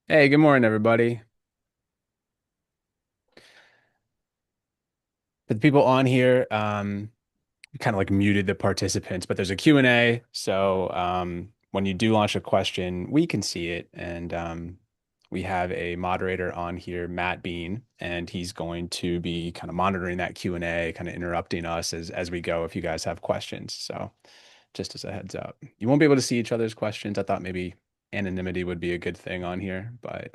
Hey, good morning, everybody. For the people on here, kind of like muted the participants, but there's a Q&A. So when you do launch a question, we can see it. And we have a moderator on here, Matt Bean, and he's going to be kind of monitoring that Q&A, kind of interrupting us as we go if you guys have questions. So just as a heads up. You won't be able to see each other's questions. I thought maybe anonymity would be a good thing on here, but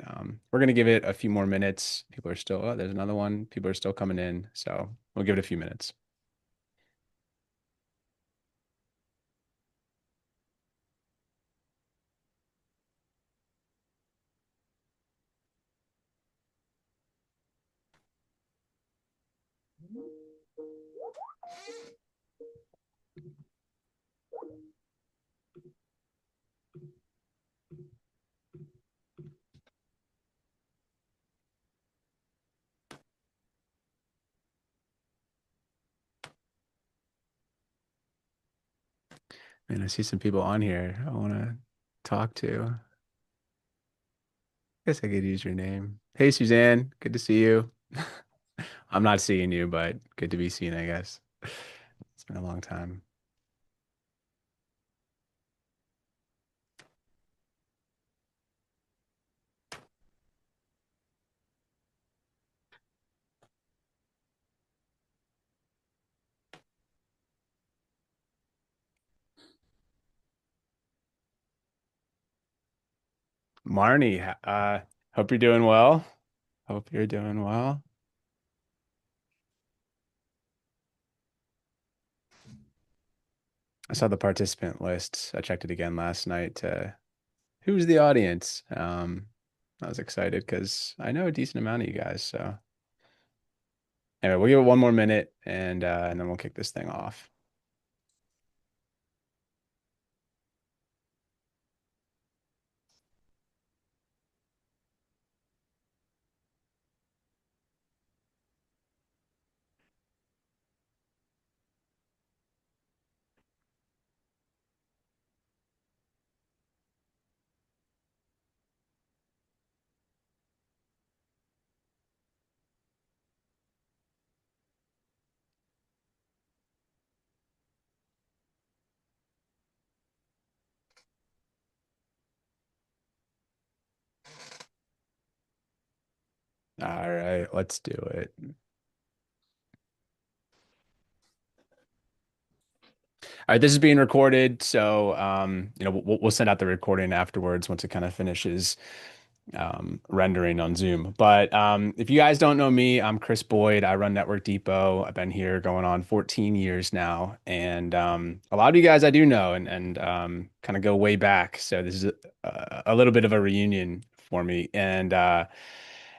we're going to give it a few more minutes. People are still, oh, there's another one. People are still coming in. So we'll give it a few minutes. And I see some people on here I want to talk to. I guess I could use your name. Hey, Suzanne. Good to see you. I'm not seeing you, but good to be seen, I guess. It's been a long time. Marnie, hope you're doing well. Hope you're doing well. I saw the participant list. I checked it again last night to who's the audience. I was excited because I know a decent amount of you guys. So anyway, we'll give it one more minute and then we'll kick this thing off. All right, let's do it. All right, this is being recorded, so we'll send out the recording afterwards once it kind of finishes rendering on Zoom. But if you guys don't know me, I'm Chris Boyd. I run Network Depot. I've been here going on 14 years now, and a lot of you guys I do know and kind of go way back. So this is a little bit of a reunion for me, and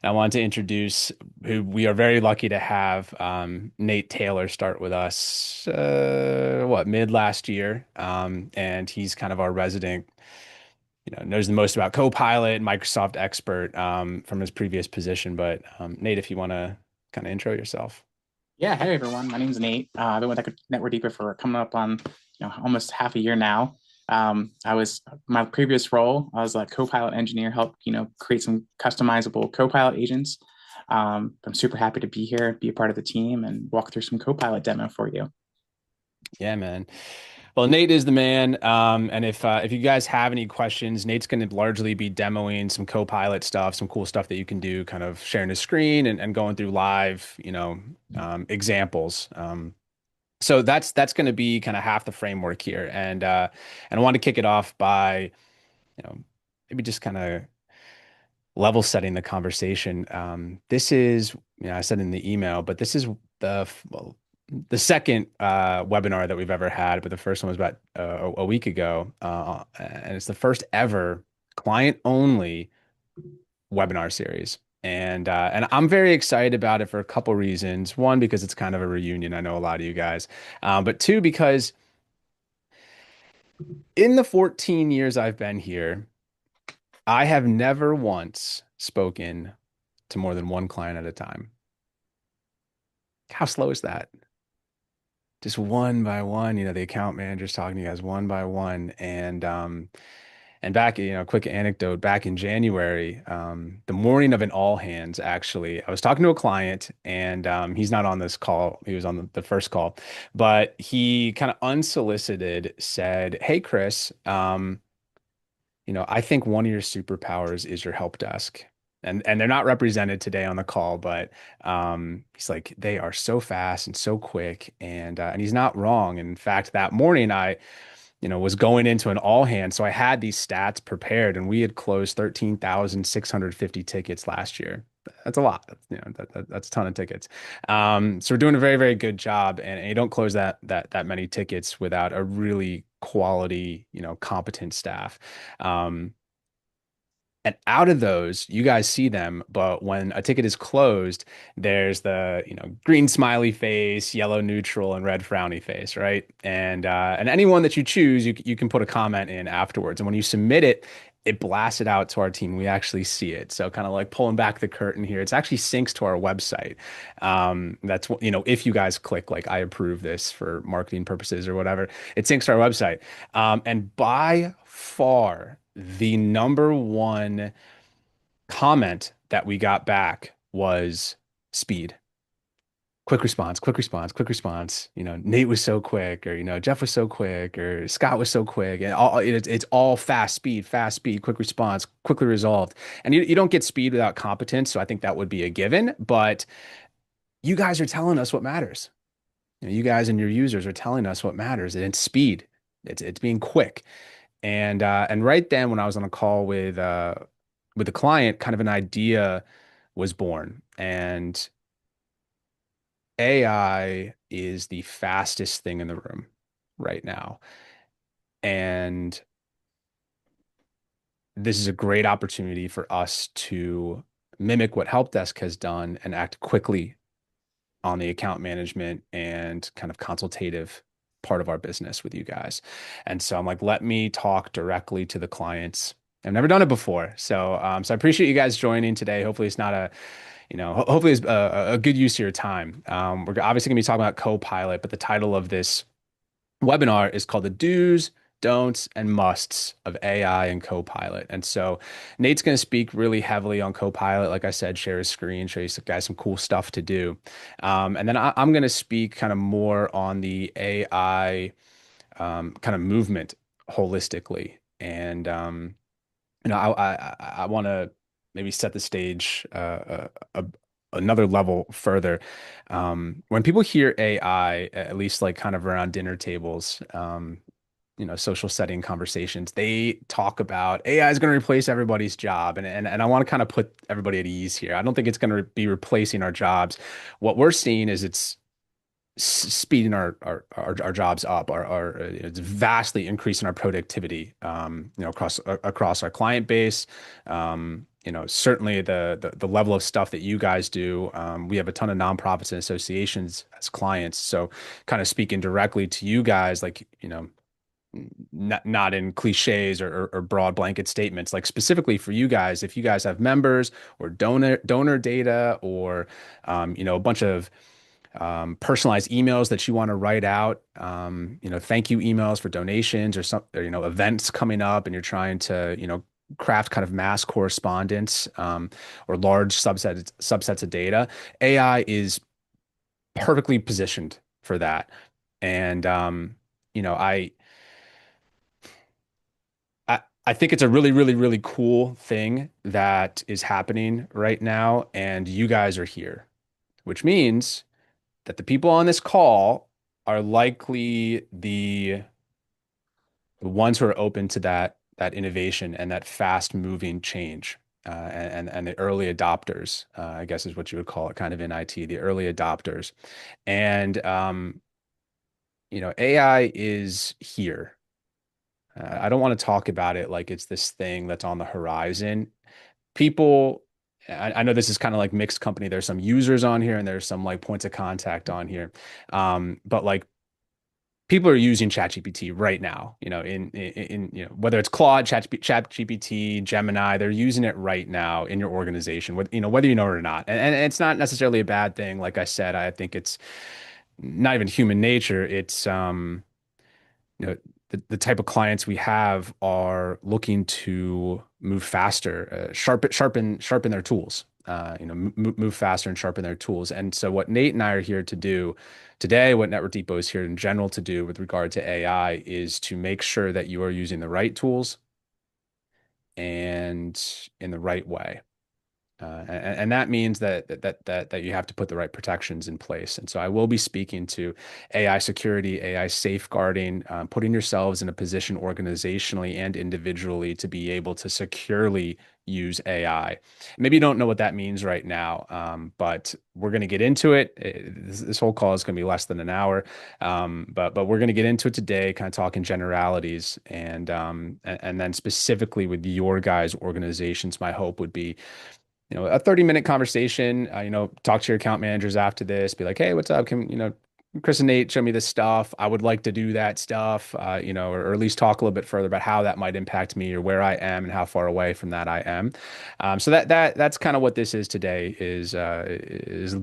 I wanted to introduce who we are very lucky to have Nate Taylor start with us, mid last year. And he's kind of our resident, knows the most about Copilot, Microsoft expert from his previous position. But Nate, if you want to kind of intro yourself. Yeah, hey everyone. My name's Nate. I've been with Network Deeper for coming up on almost half a year now. I was my previous role. I was a Copilot engineer, helped create some customizable Copilot agents. I'm super happy to be here, be a part of the team, and walk through some Copilot demo for you. Yeah, man. Well, Nate is the man. And if you guys have any questions, Nate's going to largely be demoing some Copilot stuff, some cool stuff that you can do, kind of sharing his screen and going through live, examples. So that's going to be kind of half the framework here, and I want to kick it off by, you know, maybe just kind of level setting the conversation. This is, I said in the email, but this is well, the second webinar that we've ever had, but the first one was about a week ago, and it's the first ever client only webinar series. And I'm very excited about it for a couple reasons. One, because it's kind of a reunion. I know a lot of you guys, but two, because in the 14 years I've been here, I have never once spoken to more than one client at a time. How slow is that? Just one by one, the account manager's talking to you guys one by one. And And back, quick anecdote, back in January, the morning of an all hands, actually, I was talking to a client and he's not on this call. He was on the first call, but he kind of unsolicited said, "Hey, Chris, I think one of your superpowers is your help desk." And they're not represented today on the call, but he's like, they are so fast and so quick, and he's not wrong. In fact, that morning was going into an all hand. So I had these stats prepared and we had closed 13,650 tickets last year. That's a lot. That's a ton of tickets. So we're doing a very, very good job. And you don't close that many tickets without a really quality, competent staff. Um, and out of those, you guys see them, but when a ticket is closed, there's the, green smiley face, yellow neutral, and red frowny face, right? And anyone that you choose, you can put a comment in afterwards. And when you submit it, it blasts it out to our team. We actually see it. So kind of like pulling back the curtain here, it's actually syncs to our website. That's what, if you guys click like I approve this for marketing purposes or whatever, it syncs to our website. And by far, the number one comment that we got back was speed. Quick response, quick response, quick response. Nate was so quick, or Jeff was so quick, or Scott was so quick, and it's all fast speed, quick response, quickly resolved. And you don't get speed without competence, so I think that would be a given. But you guys are telling us what matters. You guys and your users are telling us what matters, and it's speed. It's being quick. And right then, when I was on a call with the client, kind of an idea was born. And AI is the fastest thing in the room right now. And this is a great opportunity for us to mimic what Help Desk has done and act quickly on the account management and kind of consultative part of our business with you guys. And so I'm like, let me talk directly to the clients. I've never done it before. So I appreciate you guys joining today. Hopefully it's not hopefully it's a good use of your time. We're obviously going to be talking about Copilot, but the title of this webinar is called The Do's, Don'ts, and Musts of AI and Copilot. And so Nate's going to speak really heavily on Copilot. Like I said, share his screen, show you guys some cool stuff to do. And then I'm going to speak kind of more on the AI kind of movement holistically. And I want to maybe set the stage another level further. When people hear AI, at least like kind of around dinner tables, social setting conversations, they talk about AI is going to replace everybody's job, and I want to kind of put everybody at ease here. I don't think it's going to be replacing our jobs. What we're seeing is it's speeding our jobs up, it's vastly increasing our productivity, across our client base. Certainly the level of stuff that you guys do. We have a ton of nonprofits and associations as clients, so kind of speaking directly to you guys, like not in cliches or broad blanket statements, like specifically for you guys, if you guys have members or donor data or a bunch of personalized emails that you want to write out, thank you emails for donations or some, or, events coming up, and you're trying to, craft kind of mass correspondence, or large subsets of data. AI is perfectly positioned for that. And, you know, I think it's a really, really, really cool thing that is happening right now, and you guys are here, which means that the people on this call are likely the ones who are open to that innovation and that fast moving change. And the early adopters, I guess is what you would call it, kind of in IT, the early adopters. And AI is here. I don't want to talk about it like it's this thing that's on the horizon. People, I know this is kind of like mixed company. There's some users on here and there's some like points of contact on here. But like people are using ChatGPT right now, in whether it's Claude, ChatGPT, Gemini, they're using it right now in your organization, whether you know it or not. And it's not necessarily a bad thing. Like I said, I think it's not even human nature. It's you know the type of clients we have are looking to move faster, sharpen their tools. Move faster and sharpen their tools. And so, what Nate and I are here to do today, what Network Depot is here in general to do with regard to AI, is to make sure that you are using the right tools and in the right way. And that means that you have to put the right protections in place. And so I will be speaking to AI security, AI safeguarding, putting yourselves in a position organizationally and individually to be able to securely use AI. Maybe you don't know what that means right now, but we're going to get into it. This whole call is going to be less than an hour, but we're going to get into it today, kind of talking generalities, and then specifically with your guys' organizations. My hope would be a 30-minute conversation, talk to your account managers after this, be like, hey, what's up? Chris and Nate show me this stuff. I would like to do that stuff, or at least talk a little bit further about how that might impact me or where I am and how far away from that I am. So that's kind of what this is today is a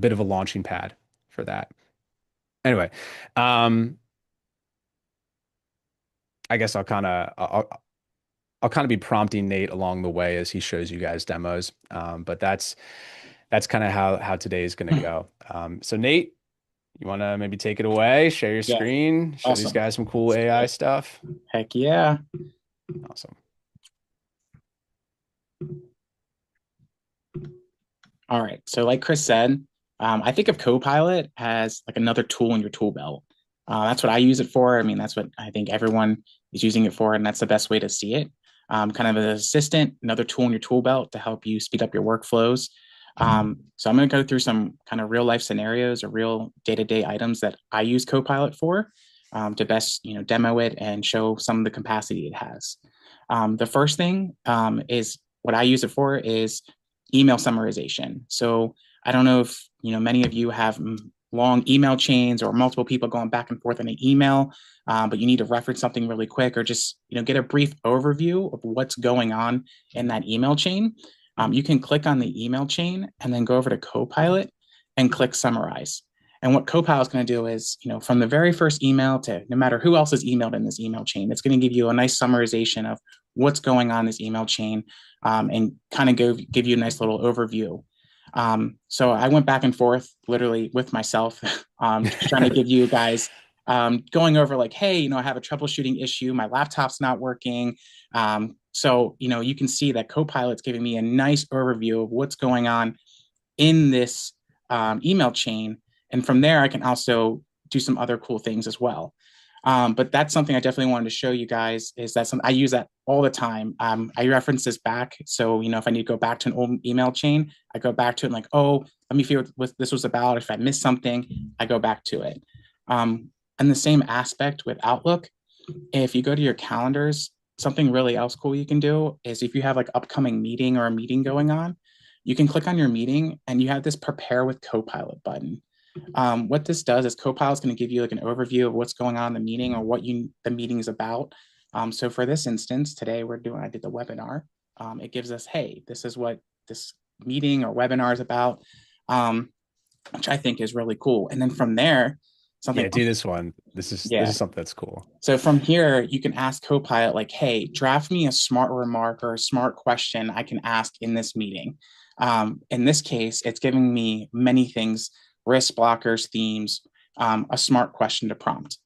bit of a launching pad for that. Anyway, um, I guess I'll kind of be prompting Nate along the way as he shows you guys demos. But that's kind of how today is going to go. So Nate, you want to maybe take it away, share your Yeah, screen, show these awesome. guys some cool Let's do AI it. stuff. Heck yeah. Awesome. All right. So, like Chris said, I think of Copilot as like another tool in your tool belt. That's what I use it for. I mean, that's what I think everyone is using it for, and that's the best way to see it. Kind of an assistant, another tool in your tool belt to help you speed up your workflows. So, I'm going to go through some kind of real life scenarios or real day to day items that I use Copilot for to best, demo it and show some of the capacity it has. The first thing is what I use it for is email summarization. So I don't know if many of you have long email chains or multiple people going back and forth in an email, but you need to reference something really quick or just get a brief overview of what's going on in that email chain. You can click on the email chain and then go over to Copilot and click summarize. And what Copilot is going to do is, from the very first email to no matter who else is emailed in this email chain, it's going to give you a nice summarization of what's going on in this email chain, and kind of give you a nice little overview. So I went back and forth literally with myself, just trying to give you guys going over like, hey, I have a troubleshooting issue. My laptop's not working. So, you can see that Copilot's giving me a nice overview of what's going on in this email chain. And from there, I can also do some other cool things as well. But that's something I definitely wanted to show you guys is that I use that all the time. I reference this back. So, if I need to go back to an old email chain, I go back to it and like, oh, let me figure what this was about. If I missed something, I go back to it. And the same aspect with Outlook, if you go to your calendars, something really else cool you can do is if you have like upcoming meeting or a meeting going on, you can click on your meeting and you have this prepare with Copilot button. What this does is Copilot is going to give you like an overview of what's going on in the meeting or what the meeting is about. So for this instance, today I did the webinar. It gives us, hey, this is what this meeting or webinar is about, which I think is really cool. And then from there, something Yeah, do this one. This yeah. is something that's cool. So from here, you can ask Copilot, like, hey, draft me a smart remark or a smart question I can ask in this meeting. In this case, it's giving me many things, risk blockers, themes, a smart question to prompt.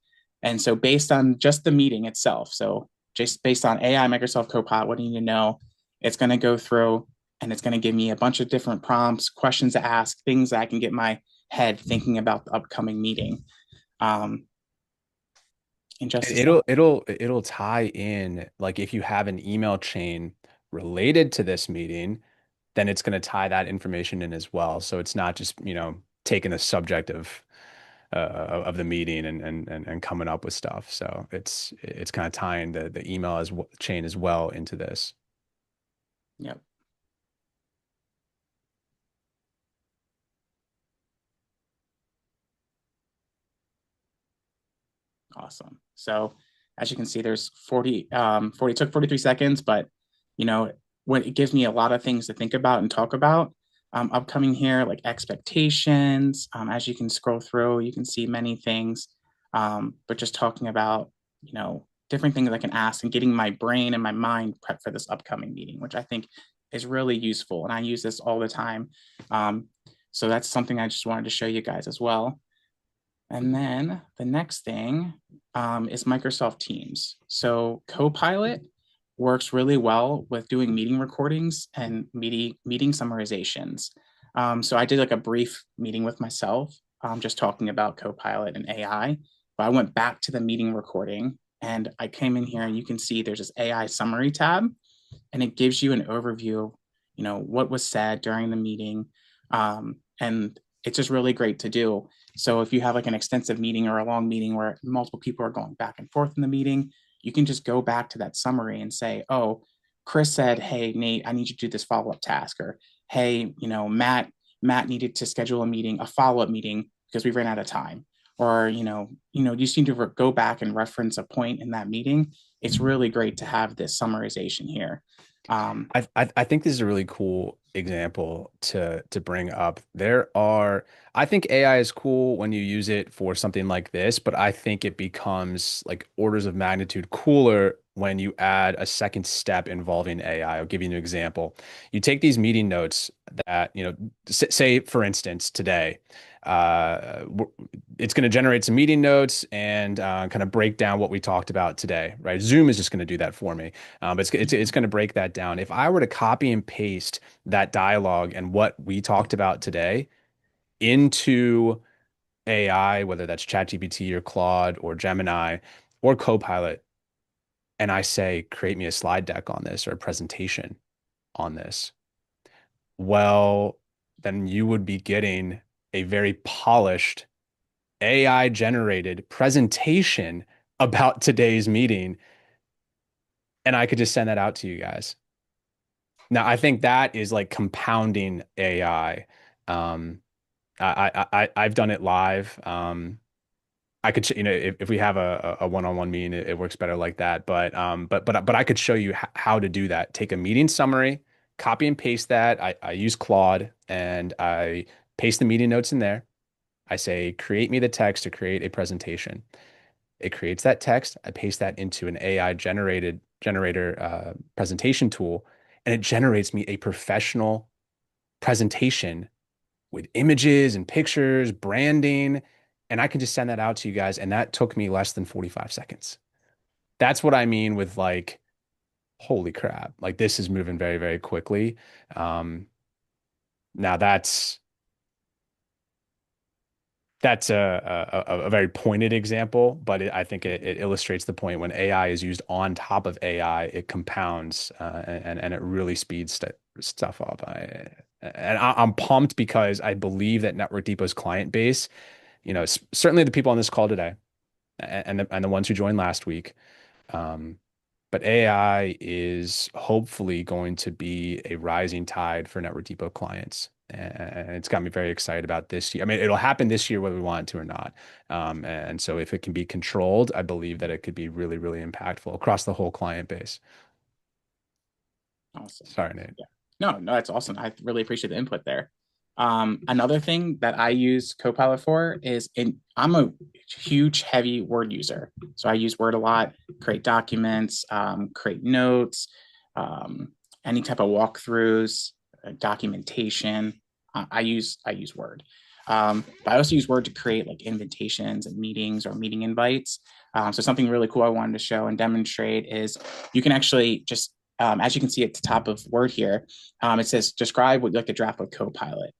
And so based on just the meeting itself, so just based on AI Microsoft Copilot, what do you need to know? It's going to go through and it's going to give me a bunch of different prompts, questions to ask, things that I can get my head thinking about the upcoming meeting. Um, in just And a second. it'll tie in, like if you have an email chain related to this meeting, then it's going to tie that information in as well. So it's not just, taking the subject of the meeting and coming up with stuff. So it's kind of tying the email chain as well into this. Yep. Awesome. So as you can see, there's 40 took 43 seconds, but when it gives me a lot of things to think about and talk about. Upcoming here, like expectations. As you can scroll through, you can see many things. But just talking about, different things I can ask, and getting my brain and my mind prepped for this upcoming meeting, which I think is really useful. And I use this all the time. Um, so that's something I just wanted to show you guys as well. And then the next thing is Microsoft Teams. So Copilot works really well with doing meeting recordings and meeting summarizations. So I did like a brief meeting with myself, just talking about Copilot and AI. But I went back to the meeting recording and I came in here, and you can see there's this AI summary tab, and it gives you an overview of, what was said during the meeting. And it's just really great to do. So if you have like an extensive meeting or a long meeting where multiple people are going back and forth in the meeting, you can just go back to that summary and say, oh, Chris said, hey, Nate, I need you to do this follow-up task. Or, hey, Matt needed to schedule a follow-up meeting because we ran out of time. Or, you just need to go back and reference a point in that meeting. It's really great to have this summarization here. I think this is a really cool example to bring up. I think AI is cool when you use it for something like this, but I think it becomes like orders of magnitude cooler when you add a second step involving AI. I'll give you an example. You take these meeting notes that, say for instance, today, uh, it's going to generate some meeting notes and kind of break down what we talked about today, right? Zoom is just going to do that for me. But it's going to break that down. If I were to copy and paste that dialogue and what we talked about today into AI, whether that's ChatGPT or Claude or Gemini or Copilot, and I say, create me a slide deck on this or a presentation on this, well, then you would be getting a very polished AI generated presentation about today's meeting. And I could just send that out to you guys. Now, I think that is like compounding AI. Um, I've done it live. I could, if we have a one-on-one meeting, it works better like that. But I could show you how to do that. Take a meeting summary, copy and paste that. I use Claude and I paste the meeting notes in there. I say, create me the text to create a presentation. It creates that text. I paste that into an AI generator presentation tool, and it generates me a professional presentation with images and pictures, branding, and I can just send that out to you guys. And that took me less than 45 seconds. That's what I mean with like, holy crap, like this is moving very, very quickly. Now that's a very pointed example, but I think it illustrates the point when AI is used on top of AI, it compounds and it really speeds stuff up. I'm pumped because I believe that Network Depot's client base, certainly the people on this call today and the ones who joined last week, um, but AI is hopefully going to be a rising tide for Network Depot clients. And it's got me very excited about this year. I mean, it'll happen this year whether we want it to or not. And so if it can be controlled, I believe that it could be really, really impactful across the whole client base. Awesome. Sorry, Nate. Yeah. No, that's awesome. I really appreciate the input there. Another thing that I use Copilot for is I'm a huge, heavy Word user. So I use Word a lot, create documents, create notes, any type of walkthroughs, documentation. I use Word. But I also use Word to create like invitations and meetings or meeting invites. So something really cool I wanted to show and demonstrate is you can actually just as you can see at the top of Word here, it says describe what you'd like to draft with Copilot.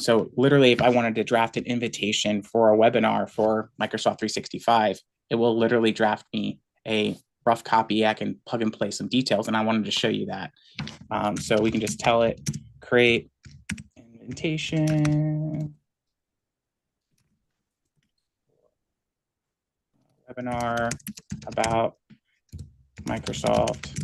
So literally, if I wanted to draft an invitation for a webinar for Microsoft 365, it will literally draft me a rough copy. I can plug and play some details, and I wanted to show you that. So we can just tell it, create invitation, webinar about Microsoft.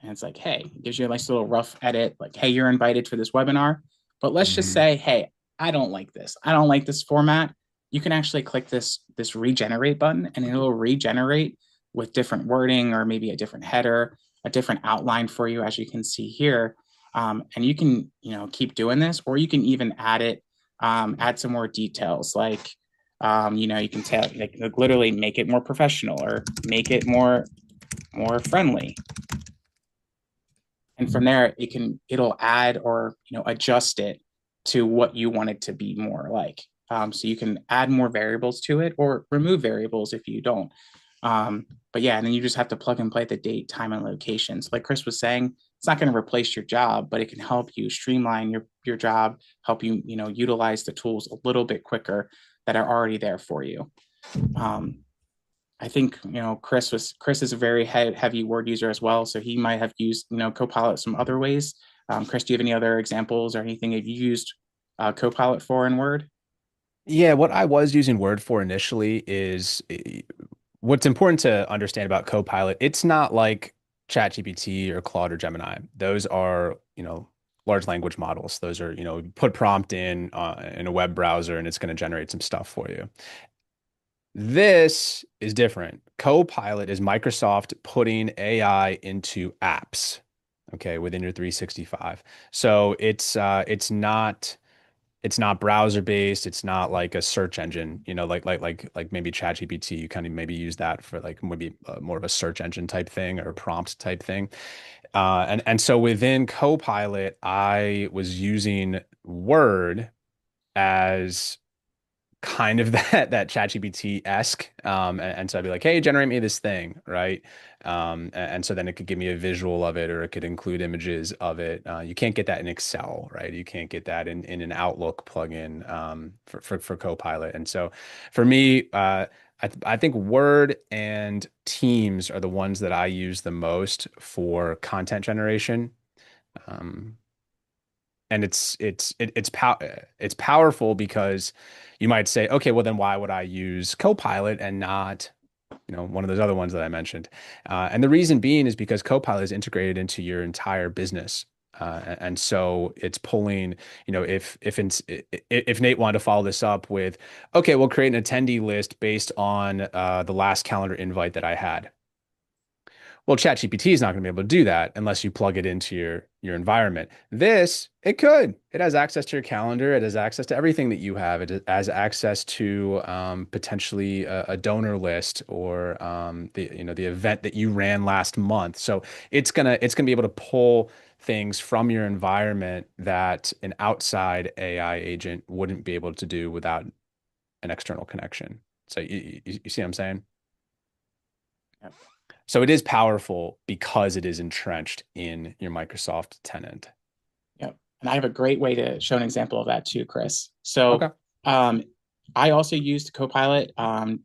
And it's like, hey, it gives you a nice little rough edit, like, hey, you're invited for this webinar. But let's just Mhm. say, hey, I don't like this. I don't like this format. You can actually click this regenerate button, and it'll regenerate with different wording or maybe a different header, a different outline for you, as you can see here. And you can, keep doing this, or you can even add some more details like, you can tell, like literally make it more professional or make it more friendly. And from there, it'll add or adjust it to what you want it to be more like. So you can add more variables to it or remove variables if you don't. But yeah, and then you just have to plug and play the date, time, and location. So like Chris was saying, it's not going to replace your job, but it can help you streamline your job, help you utilize the tools a little bit quicker that are already there for you. Um, I think Chris is a very heavy word user as well, so he might have used Copilot some other ways. Chris, do you have any other examples or anything that you used Copilot for in Word? Yeah, what I was using Word for initially is what's important to understand about Copilot. It's not like ChatGPT or Claude or Gemini. Those are, large language models. Those are, put prompt in a web browser and it's going to generate some stuff for you. This is different. Copilot is Microsoft putting AI into apps, okay, within your 365. So it's not browser based. It's not like a search engine, like maybe ChatGPT. You kind of maybe use that for like maybe more of a search engine type thing or a prompt type thing. And so within Copilot, I was using Word as kind of that ChatGPT-esque. And so I'd be like, hey, generate me this thing, right? And so then it could give me a visual of it or it could include images of it. You can't get that in Excel, right? You can't get that in an Outlook plugin for Copilot. And so for me, I think Word and Teams are the ones that I use the most for content generation. Um, and it's powerful because you might say, okay, well then why would I use Copilot and not, one of those other ones that I mentioned? And the reason being is because Copilot is integrated into your entire business. And so it's pulling, if Nate wanted to follow this up with, okay, we'll create an attendee list based on the last calendar invite that I had. Well, ChatGPT is not going to be able to do that unless you plug it into your environment. This, it could. It has access to your calendar. It has access to everything that you have. It has access to potentially a donor list or the event that you ran last month. So it's gonna be able to pull things from your environment that an outside AI agent wouldn't be able to do without an external connection. So you see what I'm saying? Yep. So it is powerful because it is entrenched in your Microsoft tenant. Yep. And I have a great way to show an example of that too, Chris. So Okay. um, I also used Copilot,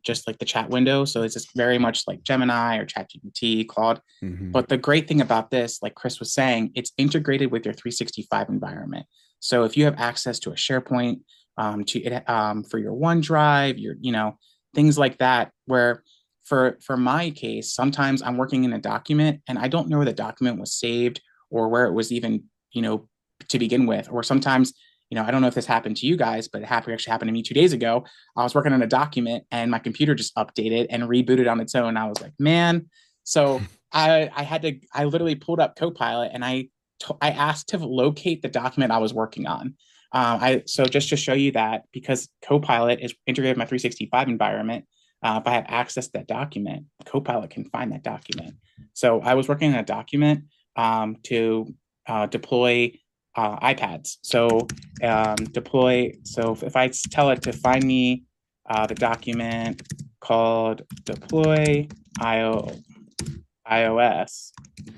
just like the chat window. So it's just very much like Gemini or ChatGPT, Claude. Hmm. But the great thing about this, like Chris was saying, it's integrated with your 365 environment. So if you have access to a SharePoint, to it, for your OneDrive, things like that, where for my case, sometimes I'm working in a document and I don't know where the document was saved or where it was even, to begin with. Or sometimes, I don't know if this happened to you guys, but actually happened to me 2 days ago. I was working on a document and my computer just updated and rebooted on its own. I was like, man. So I literally pulled up Copilot and I asked to locate the document I was working on. So just to show you that, because Copilot is integrated with my 365 environment, if I have access to that document, Copilot can find that document. So I was working on a document to deploy iPads. So deploy. So if I tell it to find me the document called deploy iOS,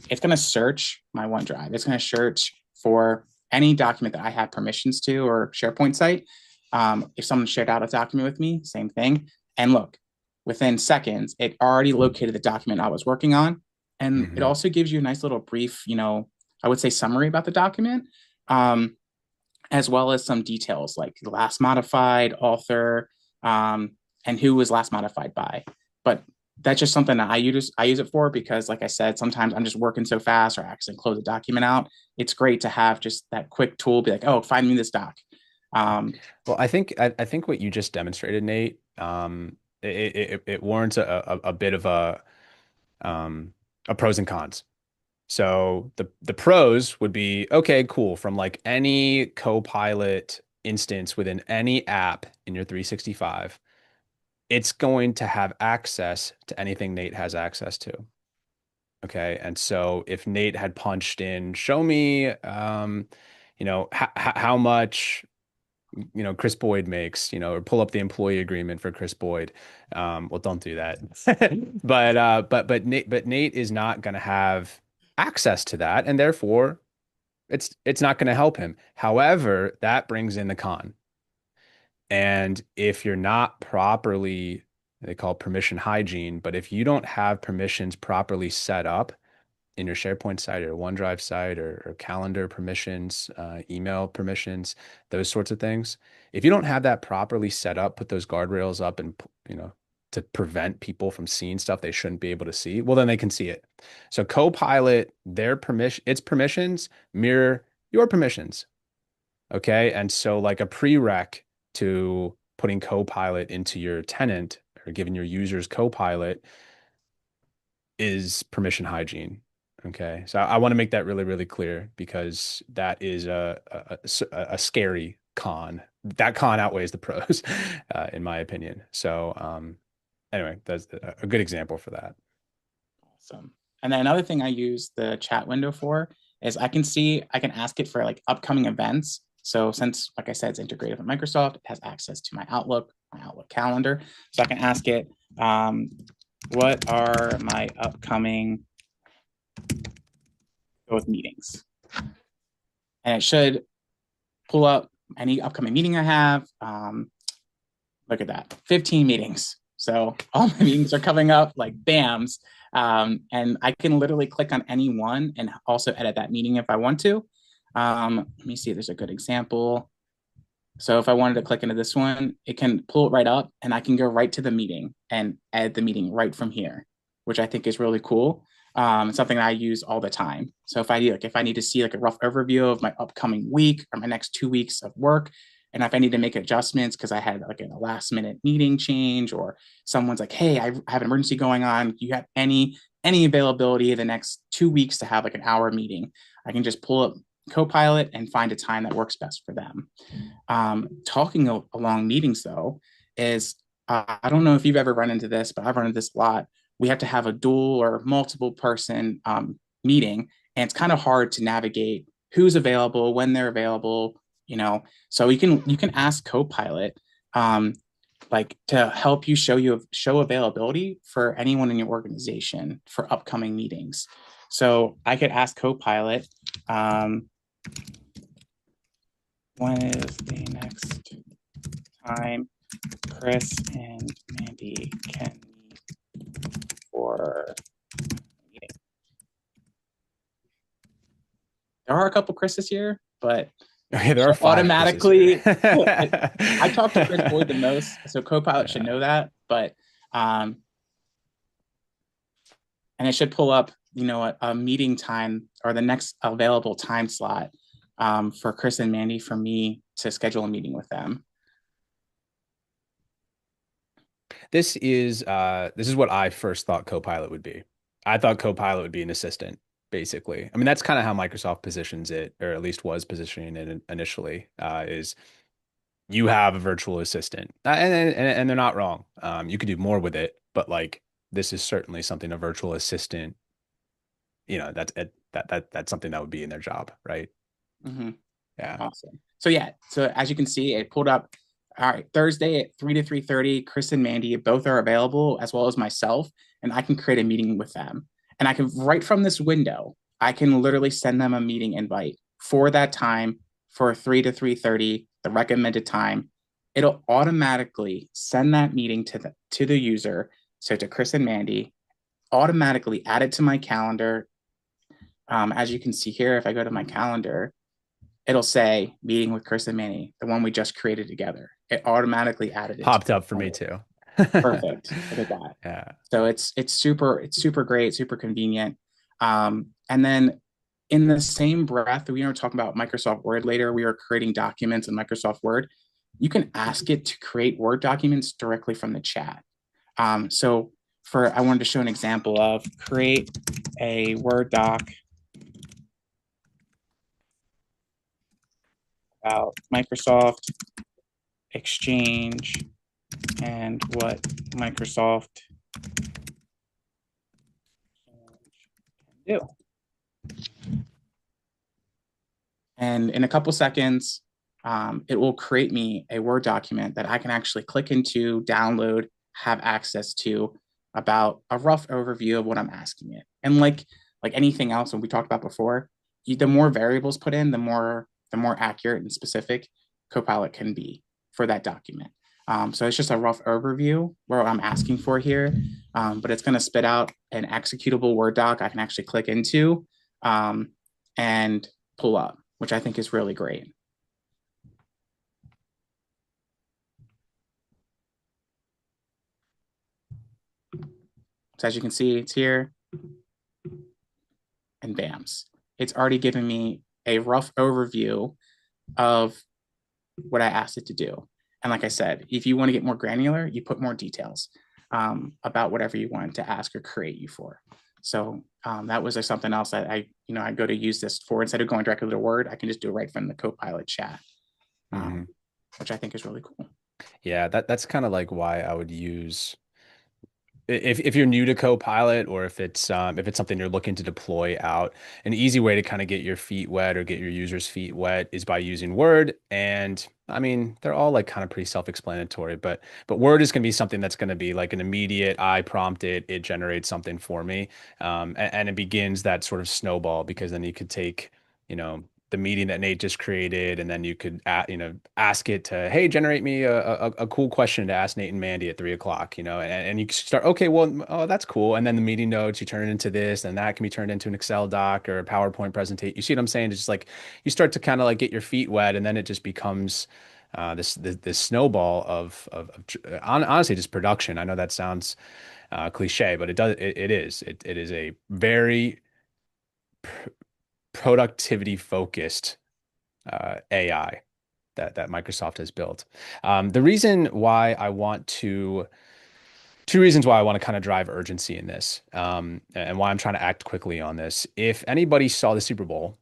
it's going to search my OneDrive. It's going to search for any document that I have permissions to or SharePoint site. If someone shared out a document with me, same thing. And look, within seconds, it already located the document I was working on. And it Hmm. also gives you a nice little brief, I would say summary about the document, um, as well as some details like the last modified, author, and who was last modified by. But that's just something that I use it for because, like I said, sometimes I'm just working so fast or I accidentally close a document out. It's great to have just that quick tool, be like, oh, find me this doc. Um, Well, I think what you just demonstrated, Nate, it warrants a bit of a of pros and cons. So the pros would be, okay, cool. From like any Copilot instance within any app in your 365, it's going to have access to anything Nate has access to. Okay. And so if Nate had punched in, show me, how much, Chris Boyd makes, or pull up the employee agreement for Chris Boyd. Well, don't do that. But Nate is not going to have access to that, and therefore it's not going to help him. However, that brings in the con. And if you're not properly, they call it permission hygiene, but if you don't have permissions properly set up in your SharePoint site or OneDrive site or calendar permissions, email permissions, those sorts of things, if you don't have that properly set up, put those guardrails up and, to prevent people from seeing stuff they shouldn't be able to see, well, then they can see it. So Copilot, its permissions mirror your permissions. Okay. And so, like, a prereq to putting Copilot into your tenant or giving your users Copilot is permission hygiene. Okay. So I want to make that really, really clear because that is a scary con. That con outweighs the pros, in my opinion. So, anyway, that's a good example for that. Awesome. And then another thing I use the chat window for is I can ask it for like upcoming events. So since, like I said, it's integrated with Microsoft, it has access to my Outlook calendar. So I can ask it, what are my upcoming meetings? And it should pull up any upcoming meeting I have. Look at that, 15 meetings. So all my meetings are coming up like bams. And I can literally click on any one and also edit that meeting if I want to. Let me see if there's a good example. So if I wanted to click into this one, it can pull it right up and I can go right to the meeting and edit the meeting right from here, which I think is really cool. It's something that I use all the time. So if I need to see like a rough overview of my upcoming week or my next 2 weeks of work, and if I need to make adjustments because I had like a last minute meeting change or someone's like, hey, I have an emergency going on. Do you have any availability the next 2 weeks to have like an hour meeting? I can just pull up Copilot and find a time that works best for them. Talking along meetings though is I don't know if you've ever run into this, but I've run into this a lot. We have to have a dual or multiple person meeting, and it's kind of hard to navigate who's available, when they're available, so you can ask Copilot like to help you show availability for anyone in your organization for upcoming meetings. So I could ask Copilot, when is the next time Chris and Mandy can meet for meeting? There are a couple Chris's here, but Okay, there are 5 Chris's automatically here. I talk to Chris Boyd the most, so Copilot should know that. But and it should pull up, a meeting time or the next available time slot for Chris and Mandy for me to schedule a meeting with them. This is what I first thought Copilot would be. I thought Copilot would be an assistant, basically. I mean, that's kind of how Microsoft positions it, or at least was positioning it initially, is you have a virtual assistant. And they're not wrong. You could do more with it, but like this is certainly something a virtual assistant, that's something that would be in their job, right? Mm-hmm. Yeah. Awesome. So yeah, so as you can see, it pulled up. All right, Thursday at 3 to 3:30, Chris and Mandy both are available, as well as myself, and I can create a meeting with them. And I can, right from this window, I can literally send them a meeting invite for that time for 3 to 3:30, the recommended time. It'll automatically send that meeting to the user, so to Chris and Mandy, automatically add it to my calendar. As you can see here, if I go to my calendar, it'll say meeting with Chris and Manny, the one we just created together. It automatically added it. Popped up for me too. Perfect. Look at that. Yeah. So it's super great, super convenient. And then in the same breath, we are talking about Microsoft Word later. We are creating documents in Microsoft Word. You can ask it to create Word documents directly from the chat. So I wanted to show an example of create a Word doc about Microsoft Exchange and what Microsoft can do. And in a couple seconds, it will create me a Word document that I can actually click into, download, have access to about a rough overview of what I'm asking it. And like anything else, and we talked about before, the more variables put in, the more accurate and specific Copilot can be for that document. So it's just a rough overview where I'm asking for here, but it's going to spit out an executable Word doc I can actually click into and pull up, which I think is really great. So as you can see, it's here and BAMS. It's already given me a rough overview of what I asked it to do. And like I said, if you want to get more granular, you put more details about whatever you want to ask or create you for. So that was something else that I go to use this for. Instead of going directly to Word, I can just do it right from the Copilot chat, Hmm. which I think is really cool. Yeah, that's kind of like why I would use if you're new to Copilot or if it's something you're looking to deploy out, an easy way to kind of get your feet wet or get your users' feet wet is by using Word. And I mean, they're all like kind of pretty self-explanatory, but Word is going to be something that's going to be like an immediate, I prompt it, it generates something for me. And it begins that sort of snowball because then you could take, you know, the meeting that Nate just created, and then you could, ask it to, hey, generate me a cool question to ask Nate and Mandy at 3 o'clock, and you start, okay, well, oh, that's cool. And then the meeting notes, you turn it into this, and that can be turned into an Excel doc or a PowerPoint presentation. You see what I'm saying? It's just like you start to kind of like get your feet wet, and then it just becomes this snowball of honestly just production. I know that sounds cliche, but it is a very productivity focused AI that Microsoft has built. The reason why I want to, two reasons why I want to kind of drive urgency in this, and why I'm trying to act quickly on this. If anybody saw the Super Bowl,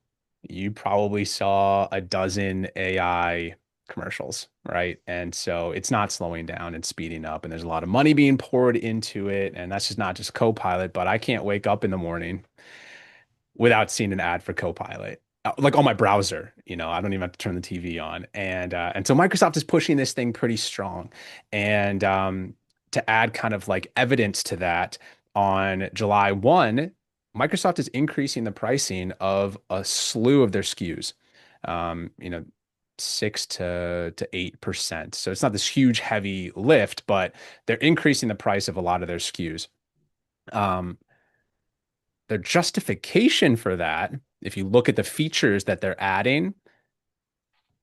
you probably saw a dozen AI commercials, right? And so it's not slowing down and speeding up, and there's a lot of money being poured into it. And that's just not just Copilot, but I can't wake up in the morning without seeing an ad for Copilot. Like on my browser, I don't even have to turn the TV on, and so Microsoft is pushing this thing pretty strong, and to add kind of like evidence to that, on July 1, Microsoft is increasing the pricing of a slew of their SKUs, um, you know, 6 to 8%. So it's not this huge heavy lift, but they're increasing the price of a lot of their SKUs. Um, their justification for that, if you look at the features that they're adding,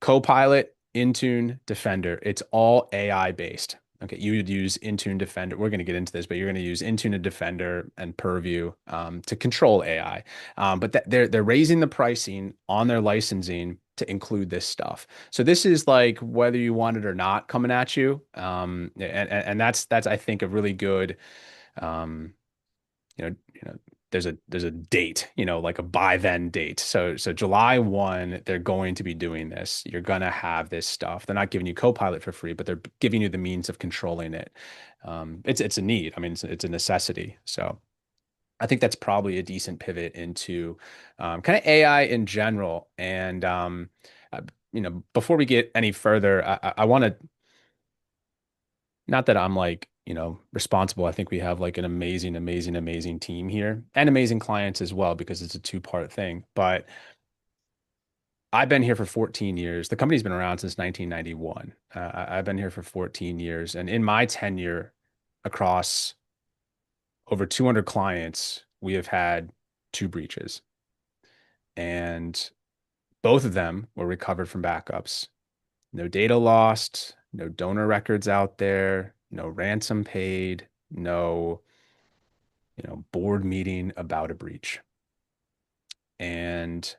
Copilot, Intune, Defender, it's all AI based. Okay, you would use Intune Defender. We're going to get into this, but you're going to use Intune and Defender and Purview to control AI. But they're raising the pricing on their licensing to include this stuff. So this is like whether you want it or not coming at you, and that's I think a really good um, there's a date, like a by then date. So July 1, they're going to be doing this. You're gonna have this stuff. They're not giving you Copilot for free, but they're giving you the means of controlling it. It's a need. I mean, it's a necessity. So I think that's probably a decent pivot into kind of AI in general. And uh, before we get any further, I want to, not that I'm like, responsible. I think we have like an amazing, amazing, amazing team here and amazing clients as well because it's a two-part thing. But I've been here for 14 years. The company's been around since 1991. I've been here for 14 years. And in my tenure across over 200 clients, we have had two breaches. And both of them were recovered from backups. No data lost, no donor records out there, no ransom paid, no board meeting about a breach. And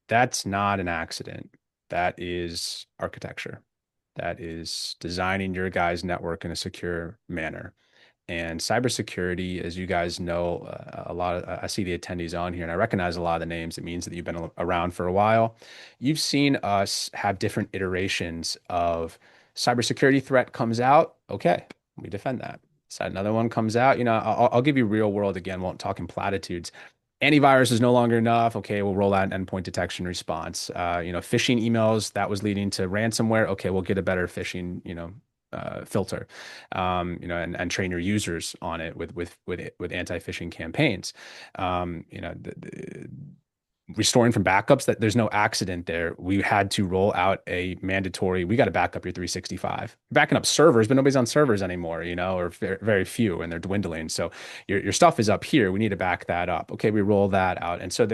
that's not an accident. That is architecture. That is designing your guys' network in a secure manner. And cybersecurity, as you guys know, a lot of, I see the attendees on here and I recognize a lot of the names. It means that you've been around for a while. You've seen us have different iterations of cybersecurity threat comes out. Okay, we defend that. So another one comes out. I'll give you real world again. Won't talk in platitudes. Antivirus is no longer enough. Okay, we'll roll out an endpoint detection response. Phishing emails that was leading to ransomware. Okay, we'll get a better phishing, filter, and train your users on it with anti-phishing campaigns. Restoring from backups, that there's no accident there. We had to roll out a mandatory, we got to back up your 365. Backing up servers, but nobody's on servers anymore, or very few, and they're dwindling. So your stuff is up here. We need to back that up. Okay, we roll that out. And so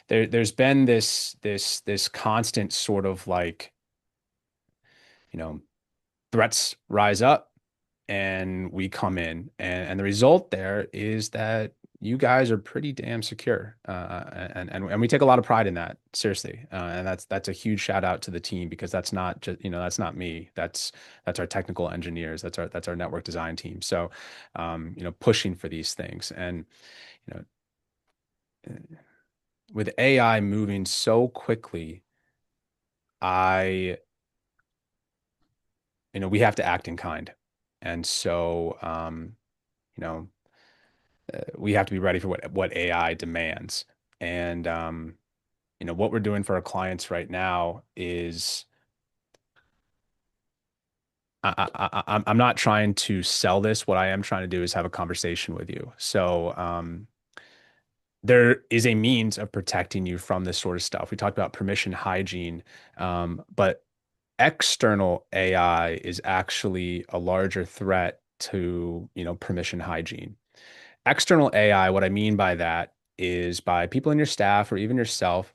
there's been this constant sort of like, you know, threats rise up and we come in, and the result there is that you guys are pretty damn secure, and we take a lot of pride in that, seriously, and that's a huge shout out to the team, because that's not just, that's not me, that's our technical engineers, that's our network design team. So pushing for these things. And you know with AI moving so quickly, I we have to act in kind. And so you know we have to be ready for what AI demands. And what we're doing for our clients right now is, I'm not trying to sell this. What I am trying to do is have a conversation with you. So there is a means of protecting you from this sort of stuff. We talked about permission hygiene, but external AI is actually a larger threat to, permission hygiene. External AI, what I mean by that is by people in your staff or even yourself,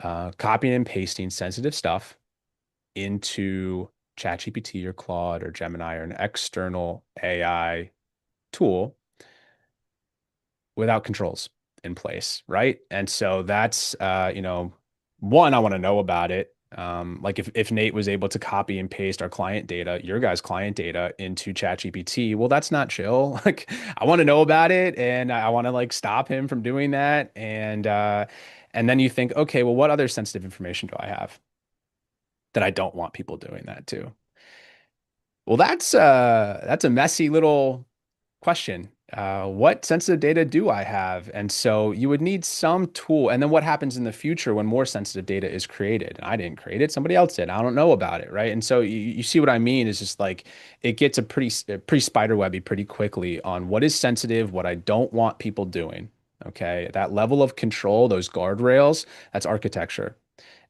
copying and pasting sensitive stuff into ChatGPT or Claude or Gemini or an external AI tool without controls in place, right? And so that's, one, I want to know about it. Like if Nate was able to copy and paste our client data, your guys' client data into ChatGPT, well, that's not chill. Like I want to know about it, and I want to like stop him from doing that. And then you think, okay, well, what other sensitive information do I have that I don't want people doing that to? Well, that's a messy little question. What sensitive data do I have? And so you would need some tool. And then what happens in the future when more sensitive data is created? And I didn't create it, somebody else did. I don't know about it, right? And so you see what I mean is just like it gets pretty spider webby pretty quickly on what is sensitive, what I don't want people doing. Okay, that level of control, those guardrails, that's architecture.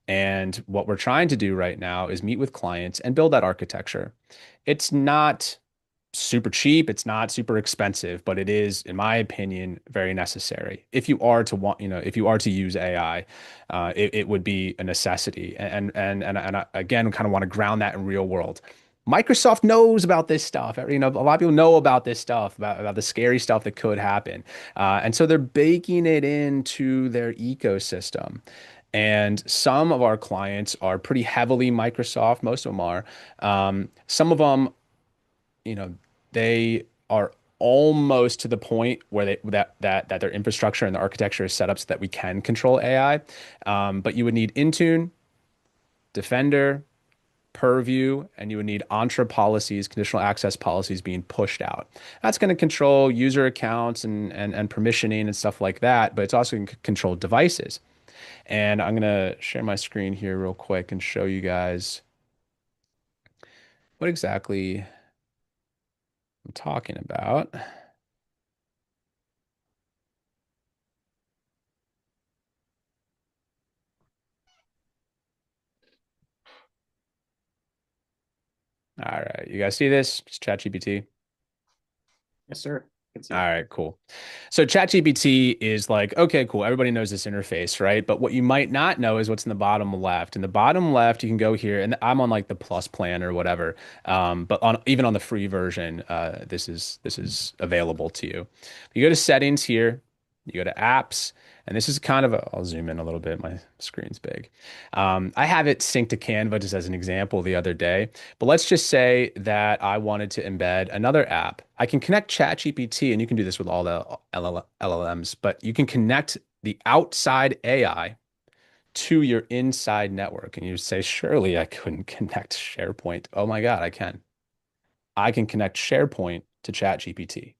And what we're trying to do right now is meet with clients and build that architecture. It's not super cheap, it's not super expensive, but it is, in my opinion, very necessary. If you are to want, if you are to use AI, it would be a necessity. And I, again, kind of want to ground that in real world. Microsoft knows about this stuff. A lot of people know about this stuff, about the scary stuff that could happen. And so they're baking it into their ecosystem. And some of our clients are pretty heavily Microsoft. Most of them are. Some of them, you know, they are almost to the point where that their infrastructure and the architecture is set up so that we can control AI. But you would need Intune, Defender, Purview, and you would need Entra policies, conditional access policies being pushed out. That's going to control user accounts and permissioning and stuff like that, but it's also going to control devices. And I'm going to share my screen here real quick and show you guys what exactly I'm talking about. All right, you guys see this? It's ChatGPT. Yes, sir. I can see All it. right, cool. So ChatGPT is like, okay, cool. Everybody knows this interface, right? But what you might not know is what's in the bottom left. In the bottom left, you can go here, and I'm on like the plus plan or whatever. But on even on the free version, this is available to you. You go to settings here. You go to apps, and this is kind of I'll zoom in a little bit. My screen's big. I have it synced to Canva just as an example the other day. But let's just say that I wanted to embed another app. I can connect ChatGPT, and you can do this with all the LLMs, but you can connect the outside AI to your inside network. And you say, surely I couldn't connect SharePoint. Oh my God, I can. I can connect SharePoint to ChatGPT.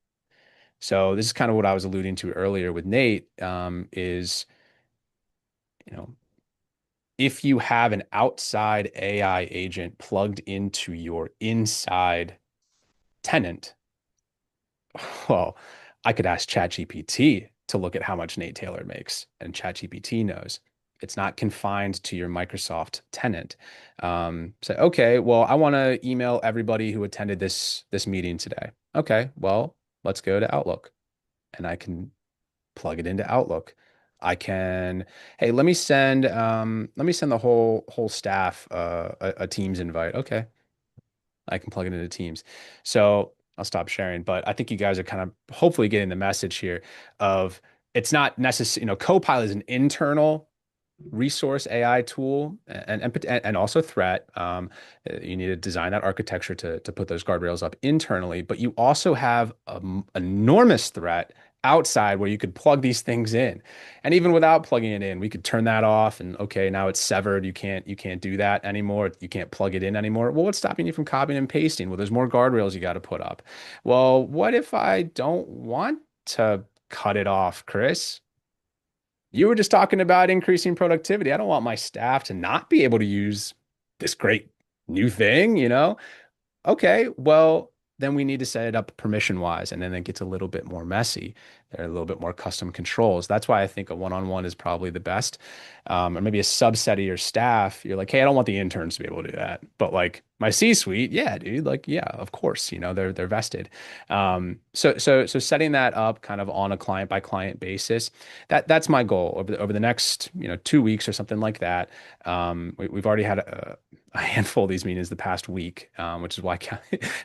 So this is kind of what I was alluding to earlier with Nate, is, you know, if you have an outside AI agent plugged into your inside tenant, well, I could ask ChatGPT to look at how much Nate Taylor makes, and ChatGPT knows. It's not confined to your Microsoft tenant. Say, okay, well, I want to email everybody who attended this meeting today. Okay, well, let's go to Outlook, and I can plug it into Outlook. I can, hey, let me send the whole staff a Teams invite. Okay, I can plug it into Teams. So I'll stop sharing, but I think you guys are kind of hopefully getting the message here of it's not necessary, Copilot is an internal resource AI tool and also threat. You need to design that architecture to put those guardrails up internally, but you also have an enormous threat outside where you could plug these things in. And even without plugging it in, we could turn that off and okay, now it's severed. You can't do that anymore. You can't plug it in anymore. Well, what's stopping you from copying and pasting? Well, there's more guardrails you got to put up. Well, what if I don't want to cut it off, Chris? You were just talking about increasing productivity. I don't want my staff to not be able to use this great new thing. Okay, well, then we need to set it up permission wise, and then it gets a little bit more messy. There are a little bit more custom controls. That's why I think a one-on-one is probably the best. Or maybe a subset of your staff. You're like, hey, I don't want the interns to be able to do that, but like my C-suite, yeah, dude, like, yeah, of course, they're vested. So setting that up kind of on a client by client basis, that's my goal over the next 2 weeks or something like that. We've already had a handful of these meetings the past week, which is why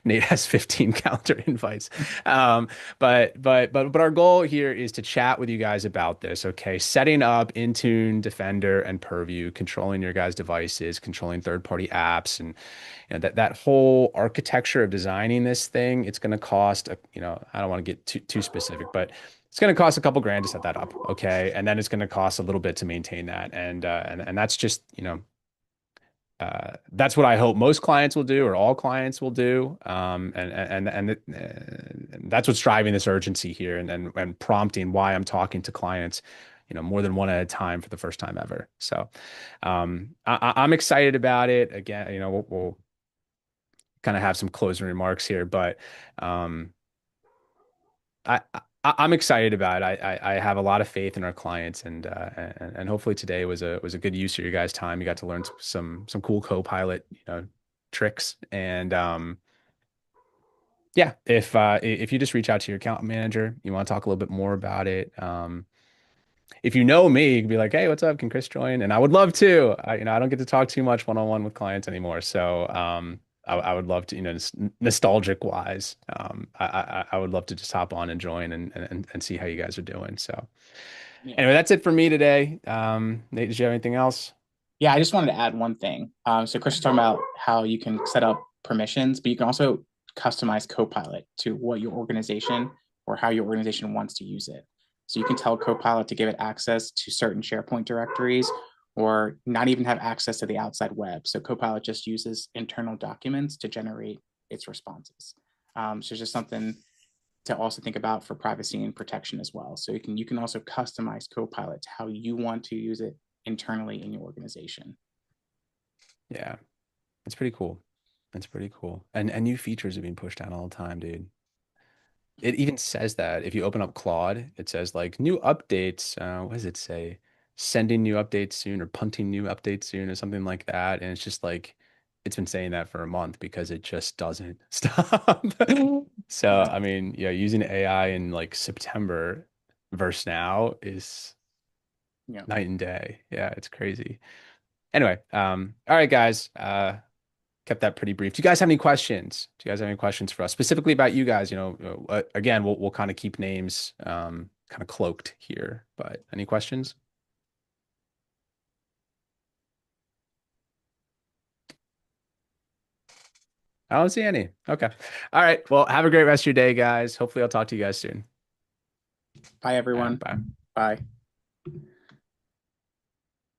Nate has 15 calendar invites. But our goal here is to chat with you guys about this. Okay, setting up Intune, Defender, and Purview, controlling your guys' devices, controlling third-party apps, and that whole architecture of designing this thing. It's going to cost. I don't want to get too specific, but it's going to cost a couple grand to set that up. Okay, and then it's going to cost a little bit to maintain that, and that's just that's what I hope most clients will do, or all clients will do. And that's what's driving this urgency here, and prompting why I'm talking to clients, more than one at a time for the first time ever. So, I'm excited about it. Again, we'll kind of have some closing remarks here, but um, I'm excited about it. I have a lot of faith in our clients, and hopefully today was a good use of your guys' time. You got to learn some cool Copilot tricks, and yeah, if you just reach out to your account manager, you want to talk a little bit more about it. If you know me, you can be like, "Hey, what's up? Can Chris join?" And I would love to. I don't get to talk too much one-on-one with clients anymore, so I would love to, nostalgic wise, I would love to just hop on and join and see how you guys are doing. So Yeah. anyway, that's it for me today. Nate, did you have anything else? Yeah, I just wanted to add one thing. So Chris was talking about how you can set up permissions, but you can also customize Copilot to what your organization or how your organization wants to use it. So you can tell Copilot to give it access to certain SharePoint directories or not even have access to the outside web. So Copilot just uses internal documents to generate its responses. So it's just something to also think about for privacy and protection as well. So you can also customize Copilot to how you want to use it internally in your organization. Yeah, it's pretty cool. It's pretty cool. And new features are being pushed out all the time, dude. It even says that if you open up Claude, it says like new updates. What does it say? Sending new updates soon, or punting new updates soon, or something like that. And it's just like it's been saying that for a month because it just doesn't stop. So Yeah. I mean, yeah, using AI in like September versus now is Yeah. night and day. Yeah, it's crazy. Anyway, all right, guys. Kept that pretty brief. Do you guys have any questions? Do you guys have any questions for us specifically about you guys? Again, we'll kind of keep names kind of cloaked here. But any questions? I don't see any. Okay. All right. Well, have a great rest of your day, guys. Hopefully, I'll talk to you guys soon. Bye, All right. everyone. Bye. Bye.